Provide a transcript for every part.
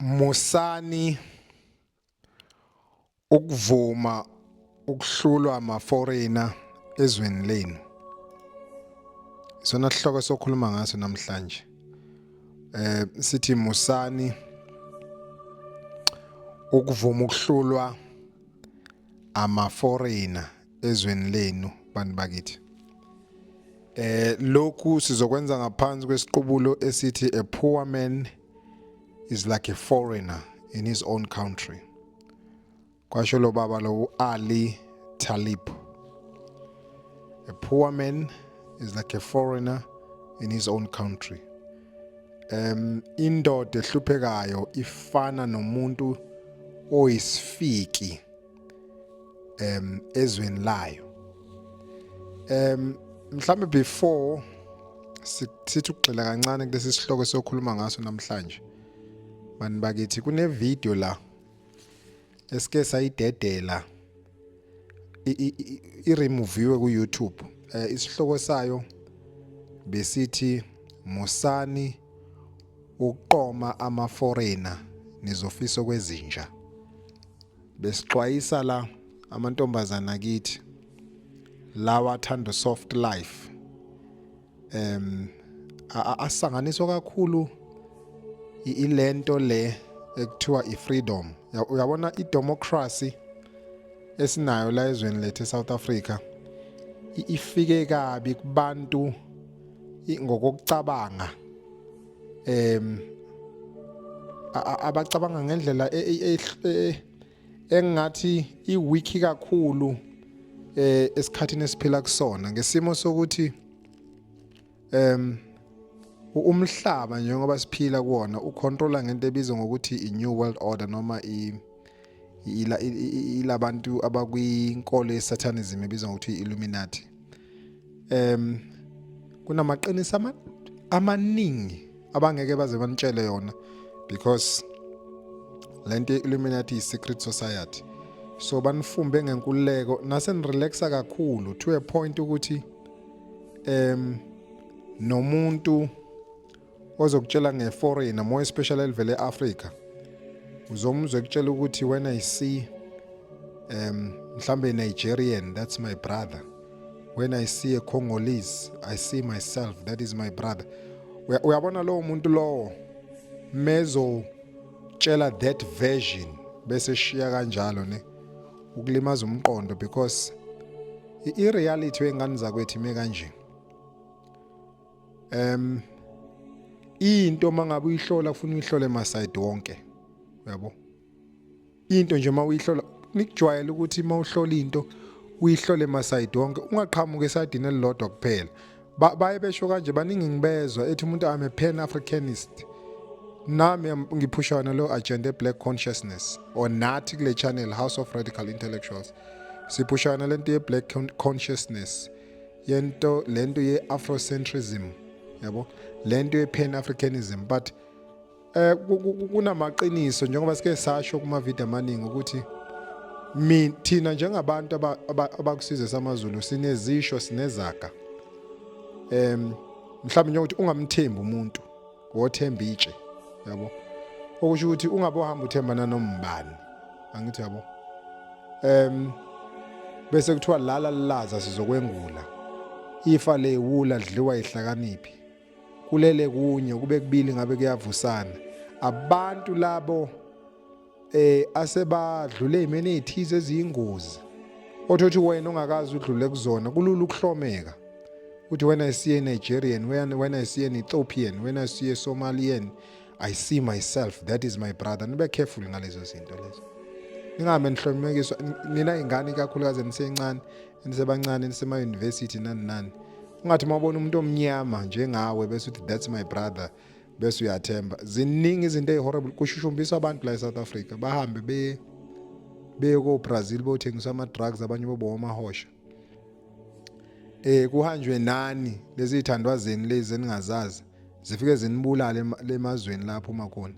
Musani ukuvuma ukuhlulwa ama-foreigner ezweni lenu. Isona sihloko sokhuluma ngaso namhlanje. Sithi musani ukuvuma ukuhlulwa ama-foreigner ezweni lenu bantu bakithi. Lokhu sizokwenza ngaphansi kwesiqubulo esithi a poor man is like a foreigner in his own country. Kwasho lo baba lo Ali Talib. A poor man is like a foreigner in his own country. Indoda ehluphekayo ifana nomuntu oyisifiki ezweni layo. Mhlambe before sithi ukugxila kancane kulesi sihloko sokhuluma ngaso namhlanje. Mani bakithi kune video la esike sayidedela i-removiwe ku YouTube. Isihloko sayo besithi musani uqoma ama-foreigner nizofisa kwezinja. Besixwayisa la amantombazana akithi lawa athanda soft life. Asanganiswa kakhulu ilento le ekuthiwa i-freedom. Uyabona i-democracy esinayo la ezweni lethu eSouth Africa ifike kabi kubantu ngokucabanga abacabanga ngendlela engathi iwiki kakhulu esikhathini esiphila kusona ngesimo sokuthi umhlaba njengoba siphila kuwona ucontrola ngento ebizwa ngokuthi i-new world order noma ilabantu abakwinkolo ye-satanism ebizwa ngokuthi i-Illuminati. Kunamaqiniso amaningi abangeke baze banitshele yona because lento ye-Illuminati is-secret society. So banifumbe ngenkululeko nasenirelaxa kakhulu to a point ukuthi nomuntu ozokutshela nge-foreigner more especially elivele e-Africa uzomuzwe kutshela ukuthi when I see mhlambe Nigerian, that's my brother. When I see a Congolese, I see myself, that is my brother. Uyabona lo muntu lo mezo tshela that version bese shiya kanjalo ne ukulimaza umqondo because i-reality wengane zakwethu ime kanje. Into mangabe uyihlola ufuna uyihlole maside wonke. Uyabo? Into nje mawuyihlola nikujwayela ukuthi mawuhlola into uyihlole maside wonke ungaqhamuka esidini elilodwa kuphela. Baye besho kanje baningi ngibezwa ethi umuntu ame pan Africanist. Nami ngiphushana lo agenda black consciousness or nathi kule channel House of Radical Intellectuals. Siphushana lento ye black consciousness. Yento lento ye Afrocentrism. Yabo? Lento ye pan Africanism but kunamaqiniso njengoba sike sasho kuma video amaningi ukuthi thina njengabantu abakusiza samaZulu sinezisho sinezaga. Mhlawumbe nje ukuthi ungamthembi umuntu wothemba itshe. Yabo? Okusho ukuthi ungabe uhamba uthembana nombani. Angithi yabo? Bese kuthiwa lala lilaza sizokwengula. Ifa lewula lidliwa ihlakaniphi. Kulele kunye kube kubili ngabe kuyavusana. Abantu labo asebadlule imene ezithize eziyingozi. Othothi wena ongakazi udlule kuzona kulula ukuhlomeka. Uthi when I see a Nigerian, when I see an Ethiopian, when I see a Somalian, I see myself, that is my brother. Nibe careful ngalezo zinto lezo. Ningame nihlomekiswa nina ingane kakhulukazi nisencane, nisebancane nisema university nani. Ungathi mawubona umuntu omnyama njengawe bese uthi that's my brother bese uyathemba. Ziningi izinto ezihorrible kushushumbiswa abantu la eSouth Africa bahambe beye ko Brazil bothengisa ama drugs abanye bobo amahosha. Kuhanjwe nani lezi ithandwazeni lezi eningazazi zifike zinibulala lemazweni lapho makhona.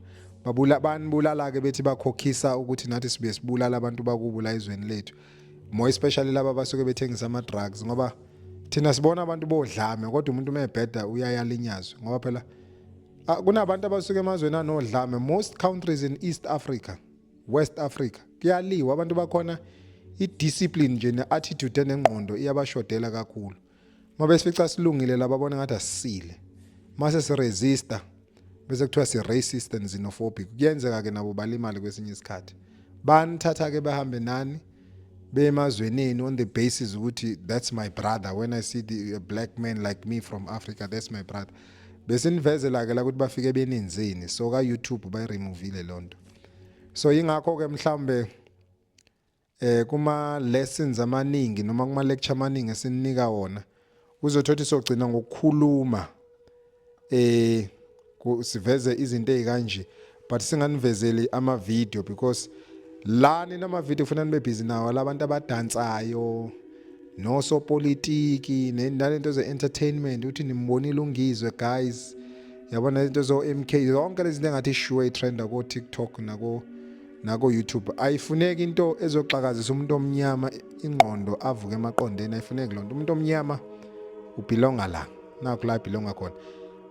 Banibulala ke bethi bakhokhisa ukuthi nathi sibe sibulala abantu bakubula izweni lethu. More especially laba basuke bethengisa ama drugs ngoba thina sibona abantu bodlame kodwa umuntu mebheda uyayalinyazwa ngoba phela kunabantu abasuka emazweni anodlame most countries in East Africa, West Africa kuyaliwa abantu bakhona idiscipline nje neattitude enengqondo iyabashodela kakhulu. Mabe sifica silungile lababona ngathi asisile. Mase siresista bese kuthiwa si racist and xenophobic. Kuyenzeka ke nabo balimali kwesinye isikhathi. Banithatha ke bahambe nani bemazweneni on the basis ukuthi that's my brother. When I see a black man like me from Africa, that's my brother. Bese nivezela ke la ukuthi bafike benenzeni. So ka YouTube bay removeile lonto. So ingakho ke mhlambe kuma lessons amaningi noma kuma lecture amaningi esininika wona uzothothi sogcina ngokukhuluma siveze izinto ezikanje but singanivezeli ama video because lani nama video kufanele nibe busy nawo labantu abadansayo no so politiki nalento ze entertainment uthi nimbonile ungizwe guys yabona into zo MK zonke lezi zinto engathi sure trend ko TikTok nako YouTube ayifuneki into ezoxakazisa umuntu omnyama ingqondo avuke emaqondeni ayifuneki lonto umuntu omnyama ubelonga la nakho la belonga khona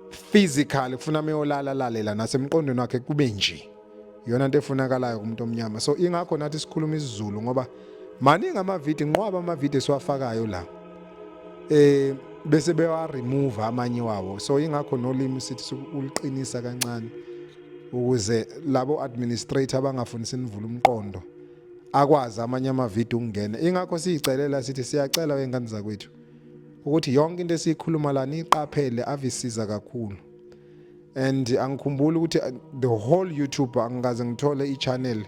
physically kufuna meyolala lalela nasemqondweni wakhe kube nje iyona into efunakalayo kumuntu omnyama so ingakho nathi sikhuluma isiZulu ngoba maningi amavideo nqwaba amavideo siwafakayo la bese bewa remove amanye wawo so ingakho nolimi sithi uliqinisa kancane ukuze labo administrator abangafundisi nivula umqondo akwazi amanye amavideo ukungena ingakho siyicelela sithi siyacela wengane zakwethu ukuthi yonke into esikhuluma la niqaphele avisiza kakhulu and angikhumbula ukuthi the whole YouTube angikaze ngithole i-channel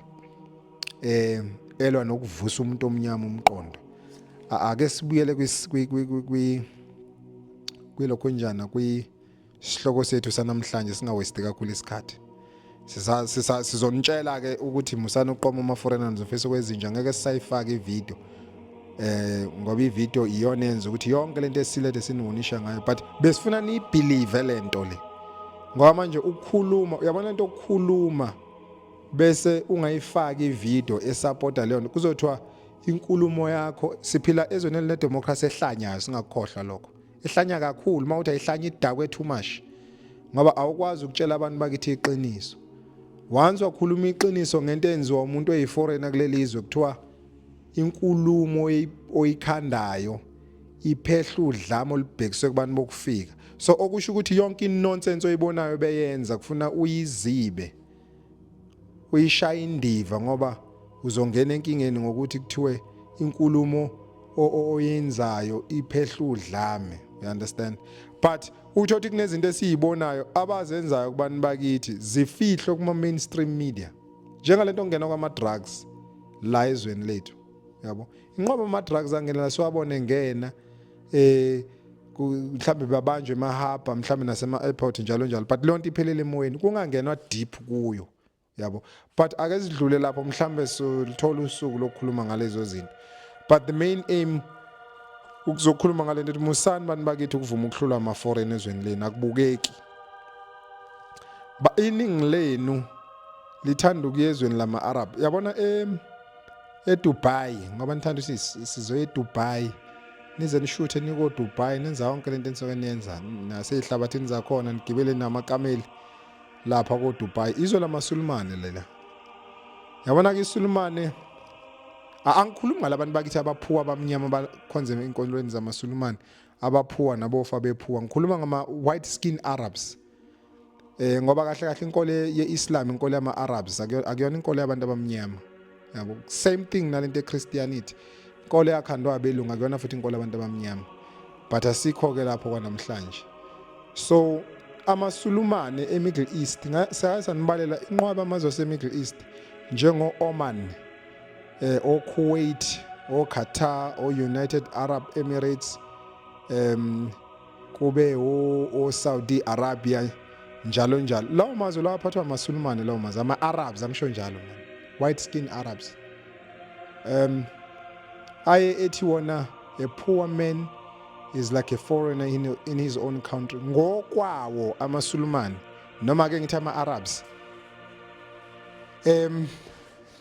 elwa nokuvusa umuntu omnyama umqondo ake sibuyele kwilokho njana kwisihloko sethu sanamhlanje singawesti kakhulu isikhathi sizonitshela ke ukuthi musana uqoma ama foreigners ofisa kwezinja ngeke sisayifaka ivideo ngoba ivideo iyona yenza ukuthi yonke lento esilethe sinibonisha ngayo but besifuna niyibelieve lento le ngoba manje ukukhuluma uyabona into ukukhuluma bese ungayifaki ivideo esupporta leyo nto kuzothiwa inkulumo yakho siphila ezweni eline democracy ehlanyayo singakhohlwa lokho ehlanya kakhulu mawuthi ayihlanya idakwe too much ngoba awukwazi ukutshela abantu bakithi iqiniso once wakhuluma iqiniso ngento enziwa umuntu oyiforeigner kuleli izwe kuthiwa inkulumo oyikhandayo iphehla udlame olubhekiswe kubantu bokufika so okusho ukuthi yonke inonsense oyibonayo beyenza kufuna uyizibe uyishaya indiva ngoba uzongena enkingeni ngokuthi kuthiwe inkulumo oyenzayo iphehla udlame you understand but uthothi kunezinto esizibonayo abazenzayo kubantu bakithi zifihlwe kuma mainstream media njengalento ngena kwama drugs la ezweni lethu yabo inqobo ama drugs angena siwabone ngena mhlambe babanjwe emahaba mhlambe nasema airport njalo njalo but lonto iphelele emoyeni kungangenwa deep kuyo yabo but ake sidlule lapho mhlambe sithola usuku lokukhuluma ngalezo zinto but the main aim ukuzokhuluma ngalento ukuthi musani bantu bakithi ukuvuma ukuhlula ama foreign ezweni leni akubukeki ba iningi lenu lithanda ukuyezweni lama Arab yabona eDubai ngoba nithanda sizoye eDubai nize nishuthe niko Dubai nenza yonke lento enisuke niyenza nasehlabathini zakhona nigibele namakameli lapha ko Dubai izwe lamaSulumane lela yabona ke iSulumane angikhulumi ngalabantu bakithi abaphuwa abamnyama abakhonze inkolweni zamaSulumane abaphuwa nabofa bephuwa ngikhuluma ngama white skin Arabs ngoba kahle kahle inkolo yeIslam inkolo yama Arabs akuyona inkolo yabantu abamnyama yabo same thing nalento eChristianity inkolo yakhandwa abelungu akuyona futhi inkolo yabantu abamnyama but asikho ke lapho kwanamhlanje so amaSulumane eMiddle East sayasanibalela inqwaba amazwe aseMiddle East njengo Oman o-Kuwait, o-Qatar, o-United Arab Emirates, kube o-Saudi Arabia, njalo njalo. Lawo mazwe lawa aphathwa amaSulumane lawo mazwe, ama-Arabs, angisho njalo man. White skin Arabs. Aye ethi wona, a poor man is like a foreigner in his own country. Ngokwawo amaSulumane, noma ke ngithi ama-Arabs.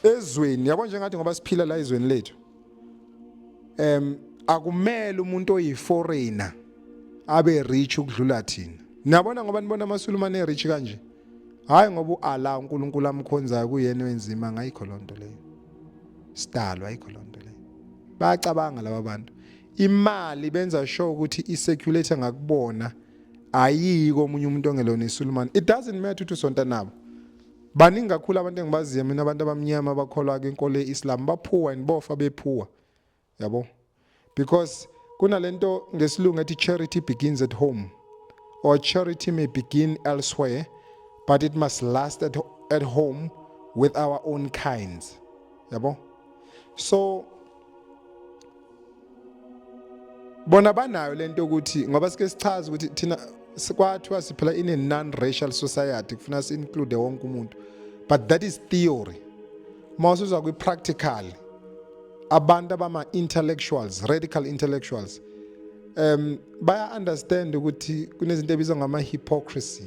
Ezweni yabo njengathi ngoba siphila la ezweni lethu akumele umuntu oyiforeigner abe rich ukudlula thina Niyabona ngoba nibona amaSulumane rich kanje. Hayi ngoba uAllah uNkulunkulu amkhonzayo kuyena wenzima ngayikho lonto leyo. Sidalwa ayikho lonto leyo. Bayacabanga laba bantu. Imali benza sure ukuthi iseculator ngakubona ayiko omunye umuntu ongelona iSulumane. It doesn't matter ukuthi usonta nabo. Baningi kakhulu abantu engibaziyo mina abantu abamnyama abakholwa kwinkolo yeIslam baphuwa and bofa bephuwa. Yabo? Because kunalento ngesilungu ethi charity begins at home. Or charity may begin elsewhere, but it must last at home with our own kinds. Yabo? So bona banayo lento ukuthi ngoba sike sichaza ukuthi thina sikwathiwa siphila in a non-racial society kufuna si-include wonke umuntu, but that is theory. Mawusuzwa kwi-practical abantu abama-intellectuals, radical intellectuals, baya understand ukuthi kunezinto ebizwa ngama-hypocrisy,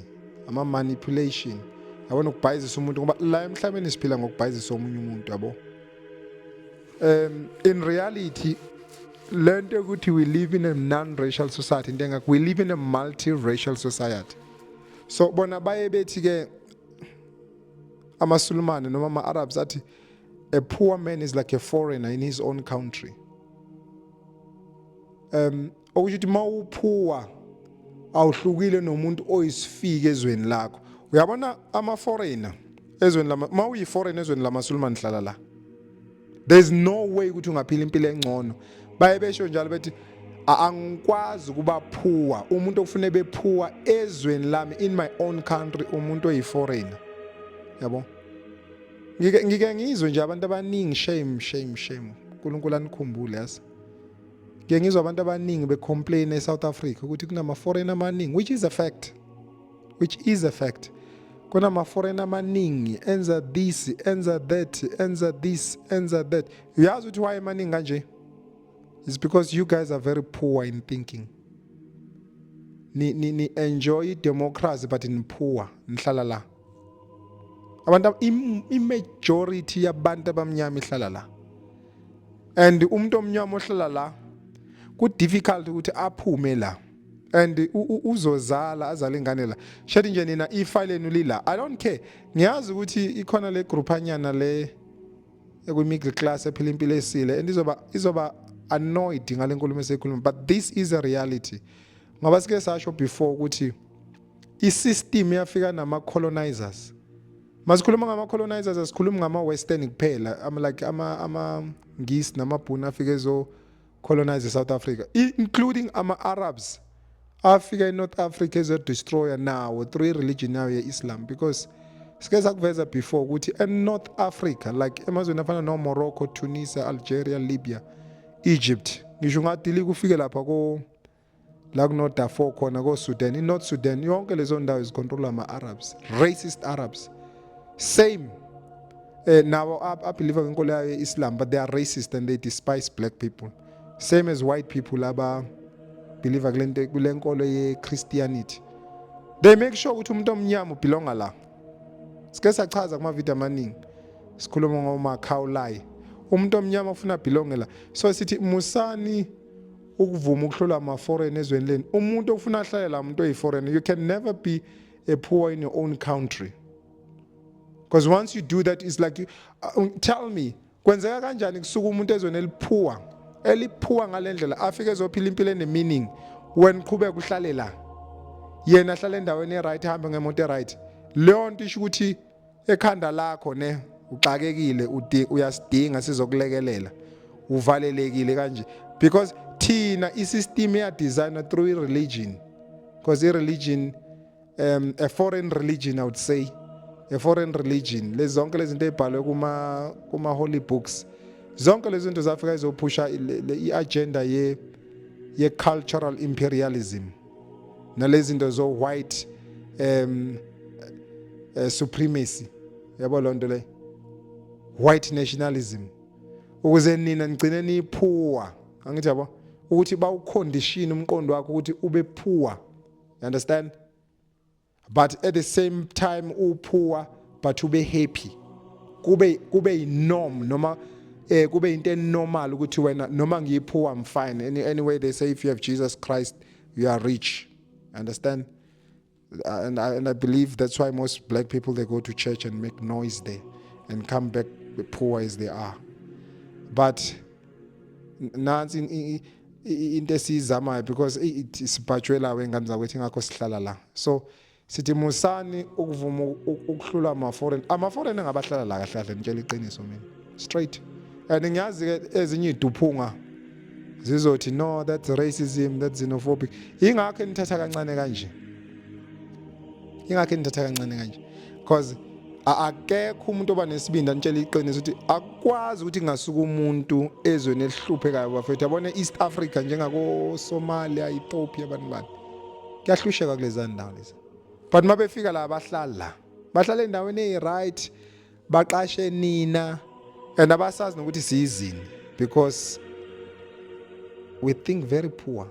ama-manipulation, yabona ukubhayizisa umuntu ngoba la emhlabeni siphila ngokubhayizisa omunye umuntu yabo. In reality lento ukuthi we live in a non-racial society, we live in a multi-racial society. So bona baye bethi ke amaSulumane noma ama-Arabs athi a poor man is like a foreigner in his own country. Ukuthi mawuphuwa awuhlukile nomuntu oyisifike ezweni lakho. Uyabona ama-foreigner ezweni lama mawuyi-foreigner ezweni lamaSulumane hlala la. There's no way ukuthi ungaphila impilo engcono. Baye besho njalo bethi angikwazi kuba phuwa umuntu ofune bephuwa ezweni lami in my own country umuntu oyi-foreigner. Yabo? Ngike ngizwe nje abantu abaningi shame. uNkulunkulu anikhumbule yasi. Ngike ngizwe abantu abaningi becomplain eSouth Africa ukuthi kunama-foreigner amaningi, which is a fact. Kunama-foreigner amaningi enza this, enza that, enza this, enza that. Uyazi ukuthi why amaningi kanje? It's because you guys are very poor in thinking. Ni enjoy democracy but in poor, nihlala la. Abantu i-majority yabantu abamnyama ihlala la. And umuntu omnyama ohlala la ku difficult ukuthi aphume la. And uzozala azale ingane la. Shethi nje nina ifile lenu lila. I don't care. Ngiyazi ukuthi ikhona le groupanyana le ekwi middle class ephila impilo esile and izoba annoyed ngale nkulumo esekhuluma, but this is a reality. Ngoba sike sasho before ukuthi i-system yafika nama-colonizers. Masikhuluma ngama-colonizers asikhulumi ngama-western kuphela, like ama-Ngisi namabhunu afike ezo-colonize South Africa, including ama-Arabs afika in-North Africa ezo-destroyer nawo 3 religion yawo ye-Islam, because sike sakuveza before ukuthi e-North Africa like emazweni afana no-Morocco, Tunisia, Algeria, Libya, Egypt, ngisho ngadili kufike lapha la kuno-Darfur khona ko-Sudan, i-North Sudan, yonke lezo ndawo zicontrolwa ama-Arabs, racist Arabs. Same now I believe in Islam, but they are racist and they despise black people. Same as white people believe in Christianity. They make sure ukuthi umuntu omnyama belonga la. Sike sachaza kuma video amaningi. Sikhuluma ngoma khawulayi. Umuntu omnyama ufuna belonge la. So sithi musani ukuvuma ukuhlola ama foreign ezweni leni. Umuntu ofuna ahlale la umuntu oyi-foreign, you can never be a poor in your own country. Because once you do that, it's like, tell me, kwenzeka kanjani kusuka umuntu ezweni eliphuwa ngale ndlela afike ezophila impilo ene-meaning when qhubeka uhlale la, yena ahlale endaweni e-right, ahambe ngemoto e-right. Leyo nto isho ukuthi ekhanda lakho uxakekile, uyasidinga sizokulekelela, uvalelekile kanje, because thina i-system iya-designer through i-religion, because i-religion, a foreign religion I would say, a foreign religion, lezi zonke lezi zinto ezibhalwe kuma holy books, zonke lezi zinto zafika izophusha i-agenda ye cultural imperialism nalezi zinto zo white supremacy, yabo lonto le white nationalism, ukuze nina ngcine niphuwa, angithi yabo, ukuthi bawucondition umqondo wakho ukuthi ube poor, you understand? But at the same time poor but ube happy, kube norm noma kube into normal ukuthi wena noma ngiyipoor I'm fine. Anyway they say if you have Jesus Christ you are rich, understand? And I believe that's why most black people, they go to church and make noise there and come back poor as they are. But nansi into esizamayo because sibhajwela wengane zakwethu ingakho sihlala la. So sithi musani ukuvuma ukuhlula ama-foreign engabahlala la kahle kahle ngitshela iqiniso mina straight. And ngiyazi ke ezinye iduphunga zizothi no, that's racism, that's xenophobic. Ingakho nithatha kancane kanje. Because akekho umuntu oba nesibindi anitshela iqiniso ukuthi akwazi ukuthi ngasuka umuntu ezweni elihluphekayo bafethu yabona East Africa njengako Somalia, Ethiopia bani kuyahlusheka kulezi ndawo lezi. But mabefika la bahlala endaweni right, baqashe nina and abasazi nokuthi siyizini because we think very poor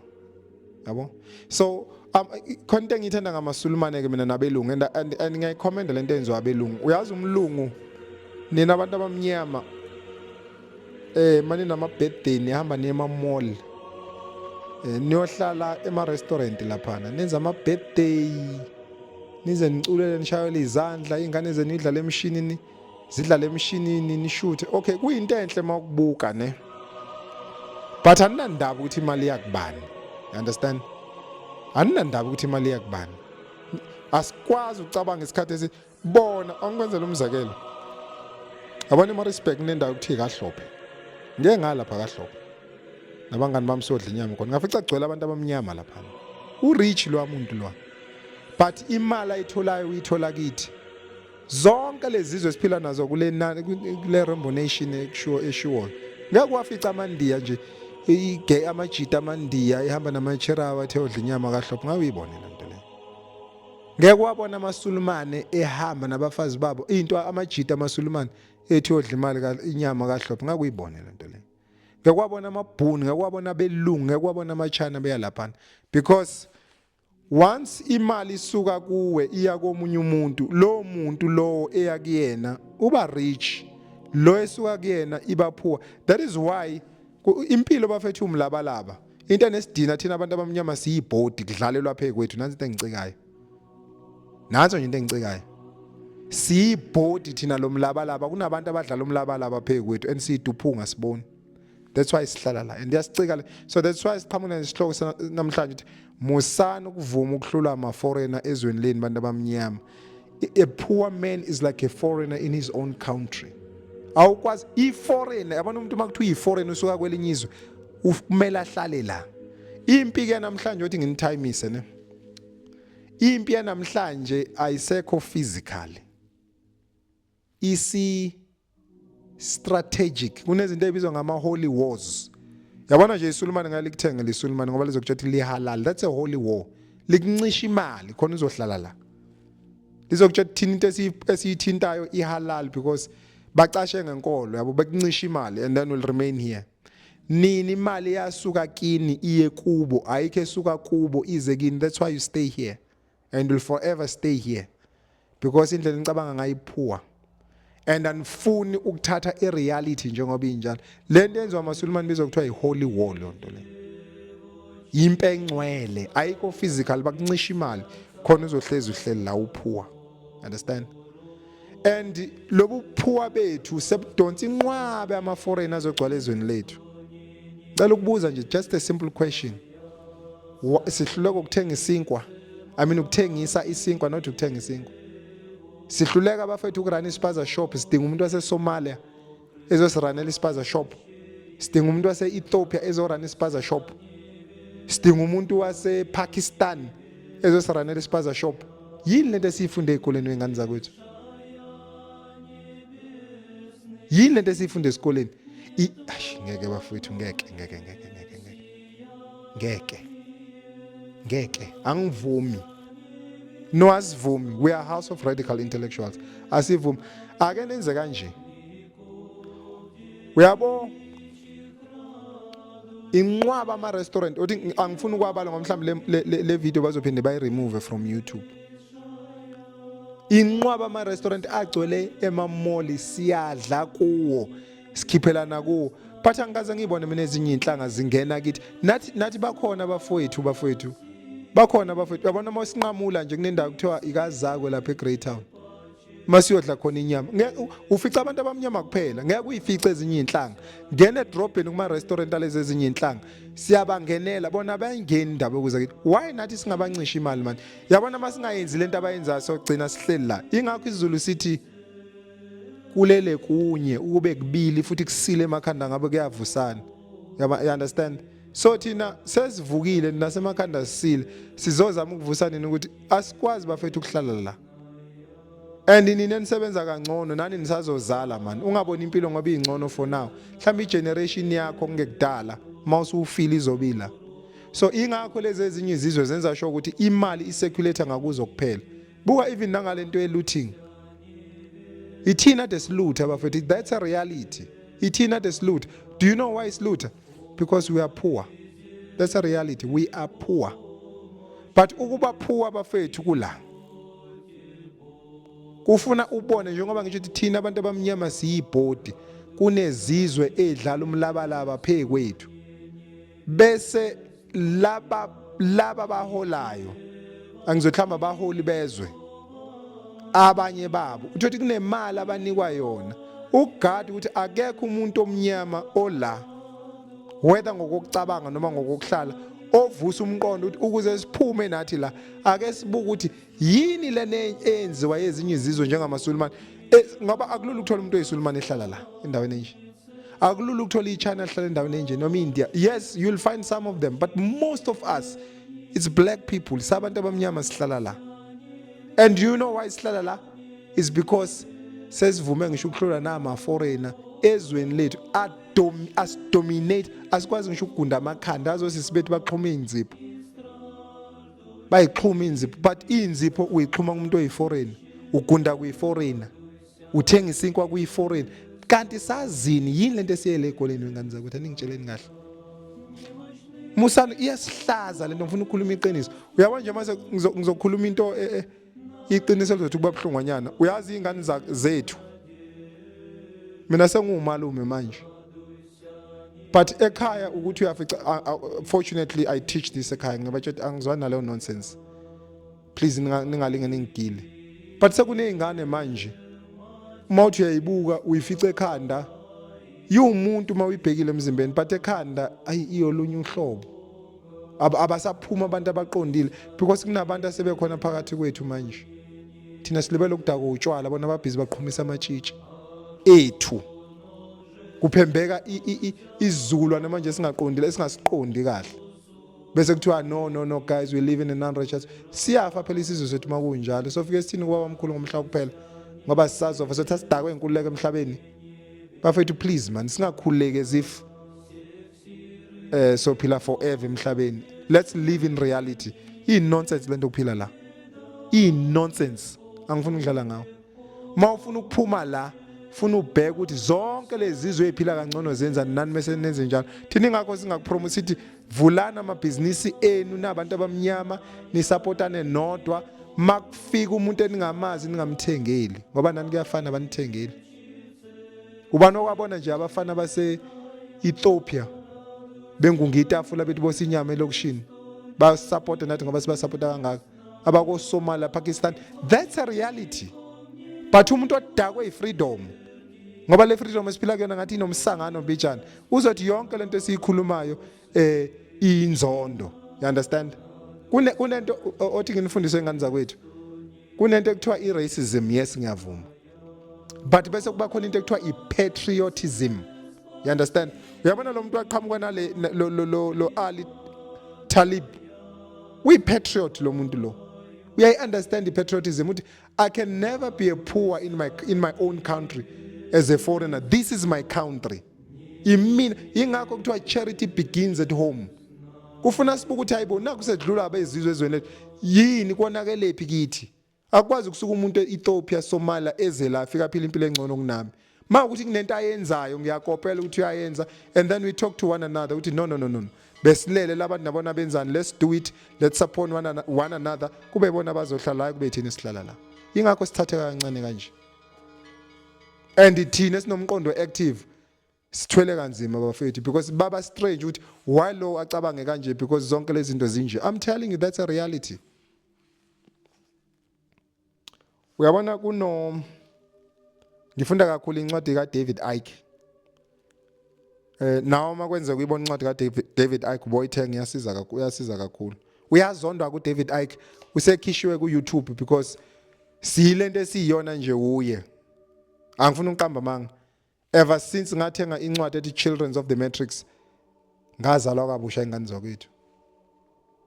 yabo. So konke engithanda ngamaSulumane ke mina nabelungu and ngiyayikhomenda lento enziwa abelungu. Uyazi umlungu nina abantu abamnyama manje nama-birthday nihamba niye ema-mall niyohlala ema-restaurant laphana nenza ama-birthday nize niculele nishayele izandla ingane zenu idlala emshinini zidlala emshinini nishuthe. Okay, kuyinto enhle makubuka ne, but aninandaba ukuthi imali yakubani. You understand? Aninandaba ukuthi imali yakubani. Asikwazi ukucabanga isikhathi esibona angikwenzela umzekelo. Abone ma-respect nendawo ukuthi kaHlophe. Ngeke ngalapha kaHlophe. Nabangani bami sodla inyama khona. Ngafica kugcwele abantu abamnyama lapha. U-rich lo muntu lo. But imali ayitholayo uyithola kithi. Zonke lezi zizwe siphila nazo kule Rainbow Nation eshiwo. Ngeke wafica amandiya nje amajita amandiya ehamba namacherawa ethe odla inyama kaHlophe ngabe uyibone lento le. Ngeke wabona amaSulumane ehamba nabafazi babo into amajita amaSulumane ethi odla inyama kaHlophe ngabe uyibone lento le. Ngeke wabona amabhunu, ngeke wabona belungu, ngeke wabona amachana beya lapha because once imali isuka kuwe iya komunye umuntu, lo muntu lo eya kuyena uba rich, lo esuka kuyena iba poor. That is why impilo bafethu umlabalaba. Into enesidina thina abantu abamnyama siyibhodi kudlalelwa phe kwethu. Nansi into engicikayo. Nanso nje into engicikayo. Siyibhodi thina lo mlabalaba, kunabantu abadlala umlabalaba phe kwethu and siyiduphunga siboni. That's why sihlala la and yasicika. So that's why siqhamuka nesihloko namhlanje ukuthi musana ukuvuma ukuhlula ama-foreigner ezweni leni bantu abamnyama. A poor man is like a foreigner in his own country. Awukwazi i-foreigner yabona umuntu makuthiwa i-foreigner usuka kwelinye izwe kumele ahlale la. Impi ke namhlanje uthi nginithayimise ne. Impi yanamhlanje ayisekho physical. Isi strategic. Kunezinto ebizwa ngama-holy wars. Yabona nje iSulumane ngalikuthenga leSulumane ngoba lizokuthatha lihalal. That's a holy war. Likuncisha imali khona uzohlala la. Lizokuthatha thina into esiyithintayo ihalal because bacashe ngenkolo yabo bekuncisha imali and then will remain here. Nini imali yasuka kini iye kubo, ayikho esuka kubo ize kini. That's why you stay here and will forever stay here because indlela ngicabanga ngayiphua. And anifuni ukuthatha ireality njengoba injalo. Lento enziwa amaSulumane bizokuthiwa iholy war lonto le. Impi engcwele ayikho physical bakuncisha imali khona uzohlezi uhleli la uphuwa. Understand? And lobu phuwa bethu sebudonsa inqwabe ama-foreign azogcwala ezweni lethu. Cela ukubuza nje just a simple question. Sihluleka ukuthenga isinkwa. Ukuthengisa isinkwa not ukuthenga isinkwa. Sihluleka abafethu ukurana ispaza shop, sidinga umuntu waseSomalia ezosiranela ispaza shop. Sidinga umuntu wase-Ethiopia ezorana ispaza shop. Sidinga umuntu wasePakistan ezosiranela ispaza shop. Yini lento esiyifunde ezikoleni wengane zakwethu? Yini lento esiyifunde esikoleni? Ngeke bafethu ngeke angivumi. No asivumi. We are a house of radical intellectuals. Asivumi. Ake nenze kanje. Uyabo inqwaba ama-restaurant othi angifuni ukwabala ngomhlawumbe le video bazophinde bayi-remove from YouTube. Inqwaba ama-restaurant agcwele ema-mall siyadla kuwo sikhiphelana kuwo. But angikaze ngibone mina ezinye inhlanga zingena kithi. Nathi bakhona bafowethu bakhona bafethu yabona masinqamula nje kunendawo kuthiwa ikazakwe lapha eGreat Town masiyodla khona inyama ufica abantu abamnyama kuphela ngeke uyifice ezinye inhlanga ngene edrobheni kuma restaurant alezi ezinye inhlanga siyabangenela bona bayingeni indaba ukuze why nathi singabancisha imali man yabona masingayenzi lento abayenzayo sogcina sihleli la ingakho isiZulu sithi kulele kunye ukube kubili futhi kusile emakhanda ngabe kuyavusana you understand so thina sesivukile nasemakhanda sisile sizozama ukuvusana ukuthi asikwazi bafethu ukuhlala la and nini nisebenza kangcono nani nisazozala man ungaboni impilo ngoba ingcono for now mhlawumbe igeneration yakho ngekudala mawusufila izobila so ingakho lezi ezinye izizwe zenza sho ukuthi imali iseculator ngakuzo kuphela buka even nangalento ye-looting ithina desilutha bafethu that's a reality ithina desilutha do you know why isilutha because we are poor that's a reality we are poor but ukuba poor bafethu kula kufuna ubone njengoba ngisho ukuthi thina abantu abamnyama siyibhodi kunezizwe edlala umlabalaba phekwethu bese laba baholayo angizohlamba baholi bezwe abanye babo uthi kunemali abanikwa yona ugadi ukuthi akekho umuntu omnyama ola whether ngokucabanga noma ngokuhlala ovusa umqondo ukuthi ukuze siphume nathi la ake sibuka ukuthi yini lene enziwa ezinye izizwe njengamaSulumane ngoba akulula ukuthola umuntu oyiSulumane ehlala la endaweni enje akulula ukuthola iChina ehlala endaweni enje noma India yes you'll find some of them but most of us it's black people sabantu abamnyama sihlala la and you know why sihlala la is because sesivume ngisho ukuhlola nama foreigner ezweni lethu dominate asikwazi ngisho ukugunda amakhanda azosisibethi baxhuma inzipho bayixhuma inzipho but inzipho uyixhuma kumuntu oyiforeigner ugunda kuyiforeigner uthenga isinkwa kuyiforeigner kanti sazini yini lento esiyele ekoleni wengane zakuthi aningitsheleni kahle musana iyasihlaza lento ngifuna ukukhuluma iqiniso uyabona nje mase ngizokhuluma into iqiniso lizothi kuba buhlungwanyana uyazi ingane zethu mina sengumalume manje but ekhaya ukuthi uyafica fortunately I teach this ekhaya ngoba nje angizwani naleyo nonsense please ningalinge ningigile but sekunezingane manje uma uthi uyayibuka uyifica ekhanda umuntu mawuyibhekile emzimbeni but ekhanda iyolunye uhlobo abasaphuma abantu abaqondile because kunabantu asebekhona phakathi kwethu manje thina silibele ukudaka utshwala bona ababhizi baqhumisa amatshitshi ethu kuphembeka izizukulwane manje singaqondile esingasiqondi kahle bese kuthiwa no guys we live in a non-righteous siyafa phela isizwe sethu makunjalo sofike sithini kuba omkhulu ngomhlaba kuphela ngoba sisazofa sothi asidakwe inkululeko emhlabeni bafethu please man singakhululeke as if so phila forever emhlabeni let's live in reality nonsense lento kuphila la nonsense angifuni ukudlala ngawo mawufuna ukuphuma la ufuna ubheka ukuthi zonke lezi zizwe eziphila kangcono zenza nani mase nenze njalo thina ingakho singakupromise sithi vulana amabhizinisi enu nabantu abamnyama nisupportane nodwa makufika umuntu eningamazi ningamthengeli ngoba nani kuyafana abanithengeli ubani okwabona nje abafana base Ethiopia bengungitafula bethi bosi inyama elokushini ba support nathi ngoba siba support kangaka abako Somalia Pakistan that's a reality but umuntu odakwe ifreedom ngoba le freedom esiphila kuyona ngathi inomsangano mbijana uzothi yonke lento esiyikhulumayo inzondo you understand kunento othi nginifundise ingane zakwethu kunento ekuthiwa i-racism yes ngiyavuma but bese kuba khona into ekuthiwa i-patriotism you understand uyabona lo muntu waqhamuka nale lo Ali Talib uyi-patriot lo muntu lo uyayi-understand i-patriotism ukuthi I can never be a poor in my own country as a foreigner this is my country ingakho kuthiwa charity begins at home kufuna sibuka ukuthi hayibona kusedlula abezizwe ezweni lethu yini konakelephi kithi akwazi ukusuka umuntu eEthiopia Somalia eze la afika phila impilo engcono kunami mawukuthi kunento ayenzayo ngiyakopela ukuthi uyayenza and then we talk to one another ukuthi no besilele labantu nabona benzani let's do it let's support one another kube bona bazohlala la kube thina sihlala la ingakho sithathe kancane kanje and thina sinomqondo active sithwele kanzima bafethu because baba strange ukuthi why lo acabange kanje because zonke lezi zinto zinje. I'm telling you that's a reality. Uyabona ngifunda kakhulu incwadi kaDavid Icke. Nawo makwenza kuyibona incwadi kaDavid Icke boyithenga uyasiza kakhulu. Uyazondwa kuDavid Icke usekhishwe ku-YouTube because siyilento esiyiyona nje uye. Angifuni uqamba manga. Ever since ngathenga incwadi ethi Children of the Matrix ngazalwa kabusha ingane zakwethu.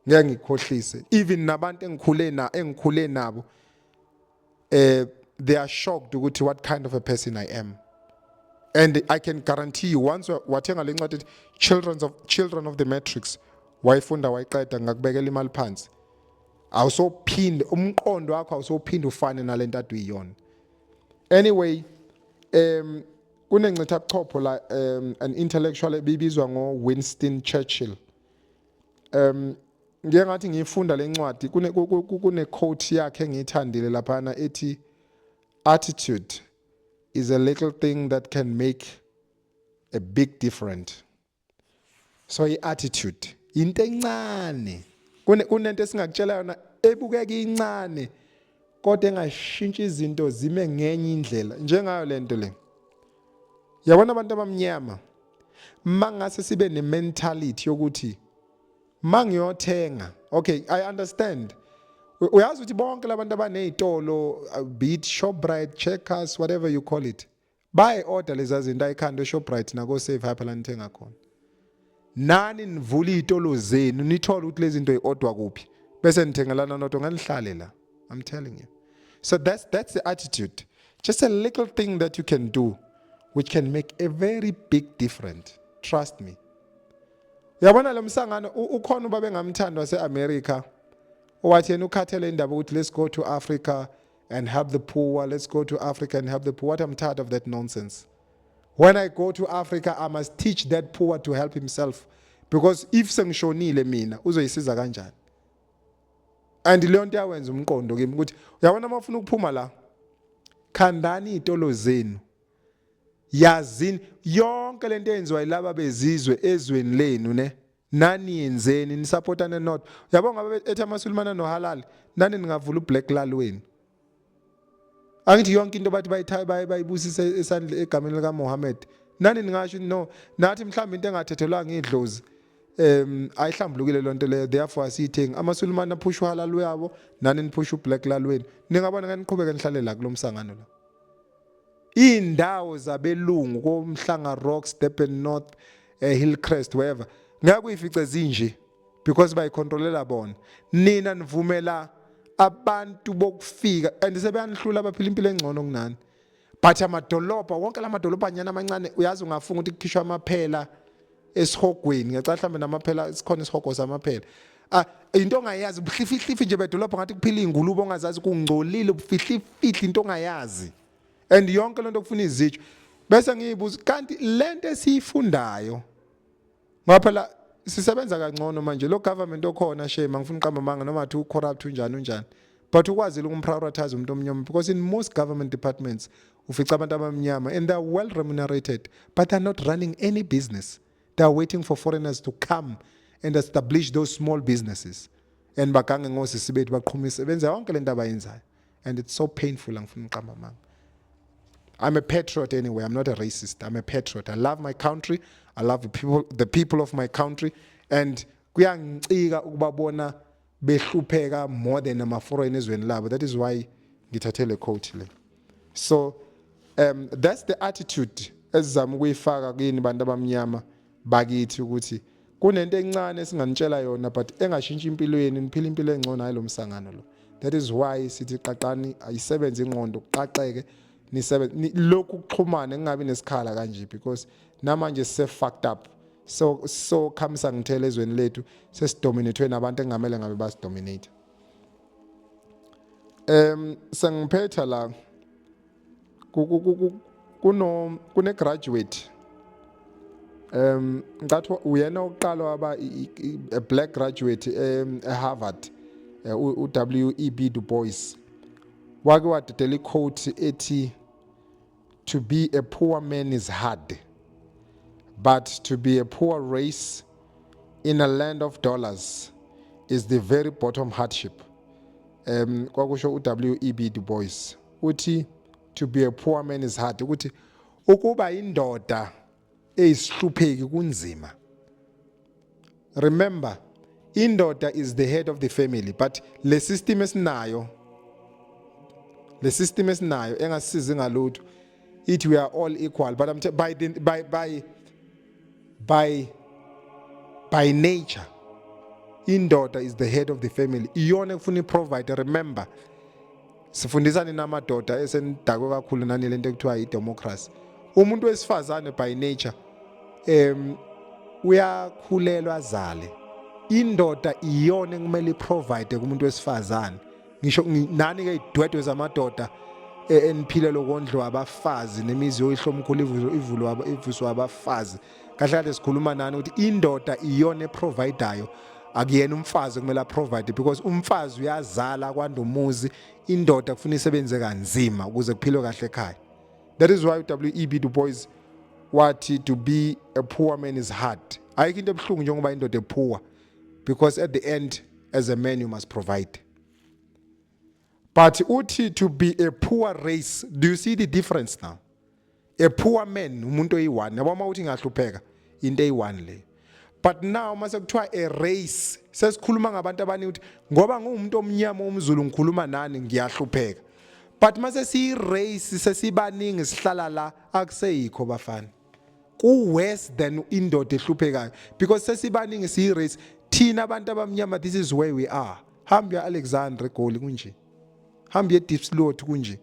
Ngeke ngikhohlise. Even nabantu engikhule nabo they are shocked ukuthi what kind of a person I am. And I can guarantee you once wathenga le ncwadi Children of the Matrix wayifunda wayiqeda ngakubekela imali phansi. Awusophinde umqondo wakho awusophinde ufane nalento ade uyiyona. Anyway, kunencitha buchopho la an intellectual ebibizwa Winston Churchill. Ngeke ngathi ngifunda le ncwadi kune quote yakhe engiyithandile laphana ethi attitude is a little thing that can make a big difference. So i-attitude into encane kunento esingakutshela yona ebukeka incane kodwa engashintsha izinto zime ngenye indlela njengayo lento le. Yabona abantu abamnyama mangase sibe ne-mentality yokuthi mangiyothenga, okay, I understand. Uyazi ukuthi bonke labantu abanezitolo be it Shoprite, Checkers, whatever you call it, buy order lezi zinto ayikhanda eShoprite nako Save Hyper la nithenga khona. Nani nivula izitolo zenu nithola ukuthi lezi zinto eziodwa kuphi bese nithengelana nodwa nganihlale la. I'm telling you. So that's the attitude. Just a little thing that you can do which can make a very big difference. Trust me. Yabona lo msangano ukhona ubabe ngamthanda wase-America owathi yena ukhathele indaba ukuthi let's go to Africa and help the poor, let's go to Africa and help the poor. What I'm tired of that nonsense. When I go to Africa, I must teach that poor to help himself. Because if sengishonile mina, uzoyisiza kanjani? And leyo nto yawenza umqondo kimi ukuthi uyabona mafuna ukuphuma la, khandani izitolo zenu. Yazini yonke lento eyenziwa yilaba bezizwe ezweni lenu ne. Nani yenzeni nisupportane not. Uyabona ngabe ethi amaSulumane nohalali, nani ningavula uBlack Lal wenu. Angithi yonke into bathi bayibusise esandle egameni lika Muhammad. Nani ningasho no, nathi mhlawumbe into engathethelwanga idlozi ayihlambulukile lonto leyo, therefore asiyithengi. AmaSulumane aphush uhalali yabo, nani niphusha uBlack Lal wenu. Ningabona ngani niqhubeke nihlale la kulomsangano la. Indawo zabelungu komhlanga Rocks, Durban North, Hillcrest, wherever. Ngeke uyifice zinje because bayicontrolela bona. Nina nivumela abantu bokufika and sebeyanihlula abaphila impilo engcono kunani. But amadolobha wonke lamadolobha anyana amancane uyazi ungafunga ukuthi kukhishwa amaphela esihogweni. Ngiyacela mhlambe namaphela isikhona isihogo samaphela. Into ongayazi ubuhlifihlifi nje bedolobha ngathi kuphila ingulube ongazazi kungcolile ubufihlifihli into ongayazi. And yonke lento kufuna izitsho bese ngiyibuza kanti lento esiyifundayo ngaphela sisebenza kangcono manje lo government okhona shame ngifuna uqamba manga noma athi ucorrupt unjani but ukwazile ukumprioritize umuntu omnyama because in most government departments ufica abantu abamnyama and they are well remunerated but they are not running any business. They are waiting for foreigners to come and establish those small businesses and bagange ngosisi bethu baqhumise benza yonke lento abayenzayo and it's so painful ngifuna uqamba manga. I'm a patriot anyway. I'm not a racist. I'm a patriot. I love my country. I love the people of my country. And kuyangicika ukubabona behlupheka more than ama-foreign ezweni labo. That is why ngithathele quote le. So that's the attitude ezizama ukuyifaka kini bantu abamnyama bakithi ukuthi kunento encane esinganitshela yona but engashintshi impilo yenu niphila impilo engcono hayi lo msangano lo. That is why sithi qaqani ayisebenze ingqondo kuqaqeke. Lokhu kuxhumana ngingabi nesikhala kanje because namanje se fucked up so khamisa ngithele ezweni lethu sesidominatwe nabantu engamele ngabe basidominate. Sengiphetha la kune graduate ngathi uyena oqala waba a black graduate eHarvard uWEB Du Bois wake wadedela quote ethi to be a poor man is hard But to be a poor race in a land of dollars is the very bottom hardship. Kwakusho u-W.E.B. Du Bois uthi to be a poor man is hard, ukuthi ukuba indoda eyisihlupheki kunzima. Remember, indoda is the head of the family, but le system esinayo engasisizi ngalutho, it we are all equal, but by nature indoda is the head of the family, iyona kufuna provide. Remember, sifundisane namadoda esenidakwe kakhulu nani lento ekuthiwa i-democracy. Umuntu wesifazane by nature uyakhulelwa azale. Indoda iyona kumele provide kumuntu wesifazane. Ngisho nani ke idwedwe zamadoda eniphilelo kondlo abafazi nemizi yoyihlomkhulu ivuswa abafazi. Kahle kahle sikhuluma nani ukuthi indoda iyona eprovidayo, akuyena umfazi kumele provide, because umfazi uyazala kwanda umuzi, indoda kufanele isebenze kanzima ukuze kuphilwe kahle ekhaya. That is why W.E.B. Du Bois wathi to be a poor man is hard. Ayikho into ebuhlungu njengoba indoda poor, because at the end as a man you must provide. But uthi to be a poor race, do you see the difference now? A poor man umuntu oyi-one, yabo uma uthi ngahlupheka into eyi-one le. But now mase kuthiwa a race, sesikhuluma ngabantu abaningi ukuthi ngoba ngumuntu omnyama umZulu ngikhuluma nani ngiyahlupheka. But mase siyi-race sesibaningi sihlala la akuseyikho bafana. Ku-worse than indoda ehluphekayo, because sesibaningi siyi-race. Thina abantu abamnyama, this is where we are. Hambi ya Alexander Goli kunje, hambi ya Deep Slot kunje,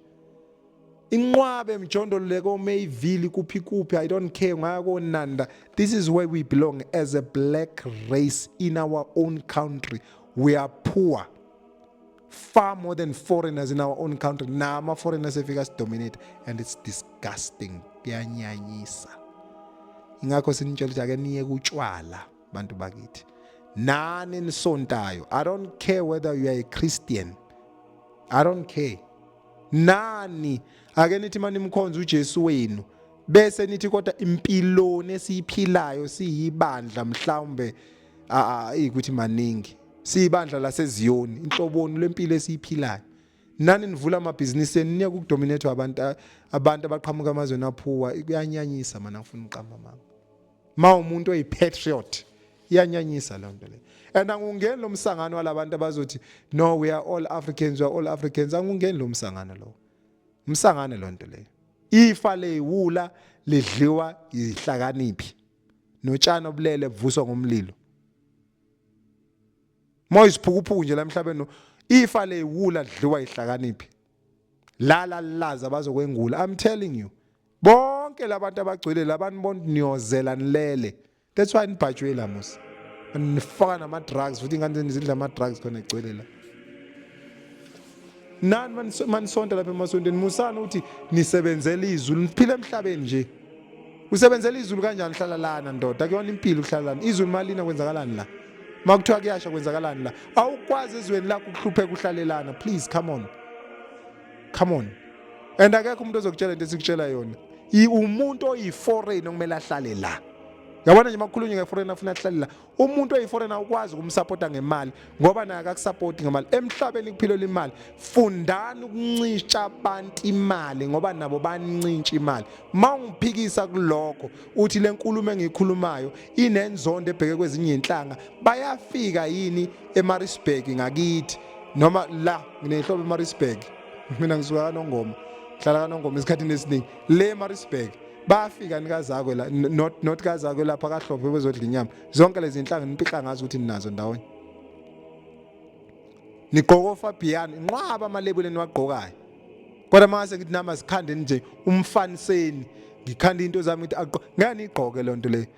inqwabe mjondolo leko Mayville kuphi I don't care ngaya koNanda. This is where we belong as a black race in our own country. We are poor, far more than foreigners in our own country. Nama foreigners efika dominate, and it's disgusting. Kuyanyanyisa. Ingakho sinitshela ukuthi ake niye kutshwala bantu bakithi. Nani nisontayo. I don't care whether you are a Christian. I don't care. Nani ake nithi mani mkhonza uJesu wenu bese nithi kodwa impilo nesiphilayo siyibandla mhlawumbe ukuthi maningi siyibandla laseZiyoni inhloboni lempilo esiphilayo. Nani nivula amabhizinisi eniya ukudominate abantu abaqhamuka amazweni aphuwa. Kuyanyanyisa mana ngifuna uqamba mama umuntu oyipatriot, iyanyanyisa lo nto le. And angungeni lo msangano walabantu abazothi no we are all Africans, we are all Africans. Angungeni lo msangano lo. Msangano lo nto le. Ifa leyiwula lidliwa ihlakaniphi. Notshana obulele buvuswa ngomlilo. Moyisiphukuphuku nje la emhlabeni, ifa leyiwula lidliwa ihlakaniphi. Lala laza abazokwengula. I'm telling you. Bonke labantu abagcwele labantu boniyozela nilele. That's why nibhajwe la musa. Nifaka nama drugs futhi ingane nizidla ama drugs khona egcwele la. Nani manisonta lapha emasontweni musana uthi nisebenzela izulu niphile emhlabeni nje. Usebenzela izulu kanjani hlala lana ndoda? Akuyona impilo ukuhlala lana. Izulu malina kwenzakalani la? Makuthiwa kuyasha kwenzakalani la? Awukwazi ezweni lakho ukuhlupheka uhlale lana. Please come on. Come on. And akekho umuntu ozokutshela into esikutshela yona. Umuntu oyi-foreign okumele ahlale la. Yabona nje makhulunye ngeforeign afuna ahlale la. Umuntu oyi-foreign awukwazi ukumsupporta ngemali ngoba naye akakusupport ngemali. Emhlabeni kuphilwa imali. Fundani ukuncisha abantu imali ngoba nabo bancintsha imali. Mawungiphikisa kulokho uthi le nkulumo engikhulumayo inenzondo ebheke kwezinye inhlanga, bayafika yini eMaritzburg ngakithi noma la nginehlobo eMaritzburg. Mina ngisuka kaNongoma. Hlala kaNongoma isikhathini esiningi. Le eMaritzburg bafika nikazakwe la not kazakwe lapha kaHlophe bezodla inyama. Zonke lezi inhlanga nipihla ngazi ukuthi ninazo ndawonye. Nigqoka Fabian, inqwaba amalebule niwagqokayo. Kodwa mase ngithi nama sikhande nje umfaniseni. Ngikhanda into zami ukuthi ngani igqoke le nto le.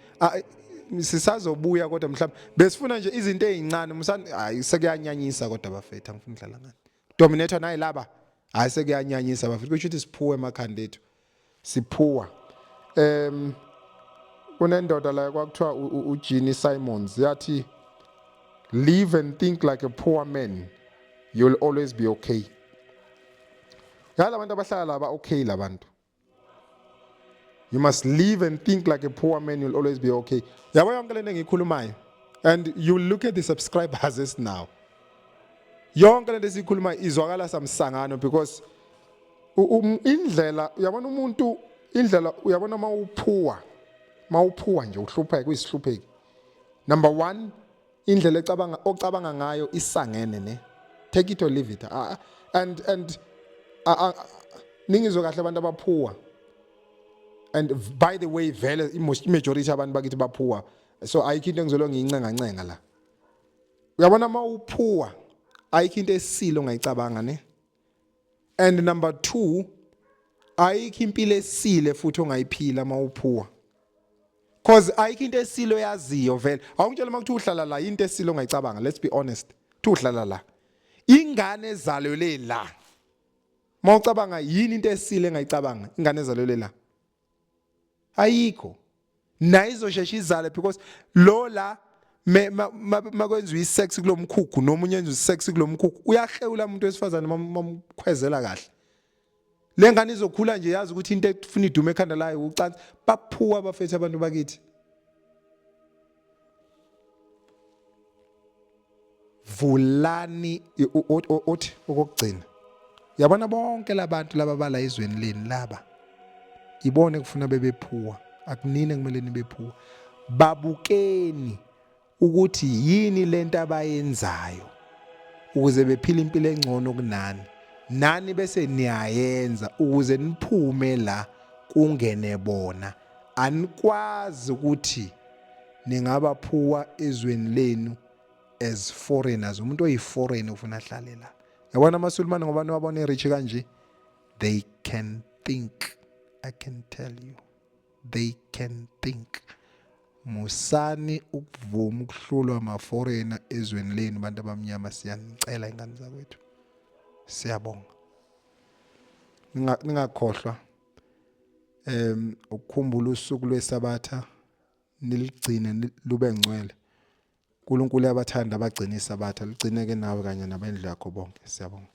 Sisazobuya kodwa mhlawumbe besifuna nje izinto ezincane musani hayi sekuyanyanyisa kodwa bafethu angifuni udlala ngani. Dominator nayi laba hayi sekuyanyanyisa bafethu kusho ukuthi siphuwe emakhanda ethu. Siphuwa. Kunendoda la kwakuthiwa uJeannie Simons yathi live and think like a poor man, you'll always be okay. Yala abantu abahlala laba okay labantu. You must live and think like a poor man, you'll always be okay. Yabo yonke lento engiyikhulumayo. And you look at the subscribers now. Yonke lento esikhulumayo izwakala samsangano because indlela uyabona umuntu indlela uyabona mawuphuwa nje uhlupheke kuyisihlupheki. Number 1, indlela ocabanga ngayo isangene ne. Take it or leave it. And ningizwe kahle abantu abaphuwa. And by the way, vele majority abantu bakithi baphuwa. So ayikho into engizolo ngiyincenga la. Uyabona mawuphuwa ayikho into esile ongayicabanga ne. And number 2, ayikho impilo esile futhi ongayiphila mawuphuwa. Cause ayikho into esilo yaziyo vele. Awungitshela makuthi uhlala la into esilo ongayicabanga. Let's be honest. Uhlala la. Ingane ezalelwe la. Mawucabanga yini into esile engayicabanga? Ingane ezalelwe la. Ayikho. Na izoshesha izale because lo la makwenziwa isex kulomkhukhu noma unyenza isex kulomkhukhu uyahlewula umuntu wesifazane mamkhwezela kahle. Le ngane izokhula nje yazi ukuthi into efuna idume ekhanda layo ucansi baphuwa abafethu abantu bakithi. Vulani othi okugcina. Yabona bonke labantu laba bala izweni leni laba. Ibone kufuna bebephuwa. Akunini kumele nibephuwa. Babukeni ukuthi yini lento abayenzayo ukuze bephile impilo engcono kunani. Nani bese niyayenza ukuze niphume la kungene bona. Anikwazi ukuthi ningabaphuwa ezweni lenu as foreigners. Umuntu oyiforeign ufuna ahlale la. Yabona amaSulumane ngoba niwabona rich kanje. They can think. I can tell you. They can think. Musani ukuvuma ukuhlulwa ama-foreigner ezweni lenu bantu abamnyama siyanicela ingane zakwethu. Siyabonga. Ningakhohlwa ukukhumbula usuku lweSabatha niligcine lube ngcwele. uNkulunkulu uyabathanda abagcina iSabatha ligcineke nawe kanye nabendlu yakho bonke. Siyabonga.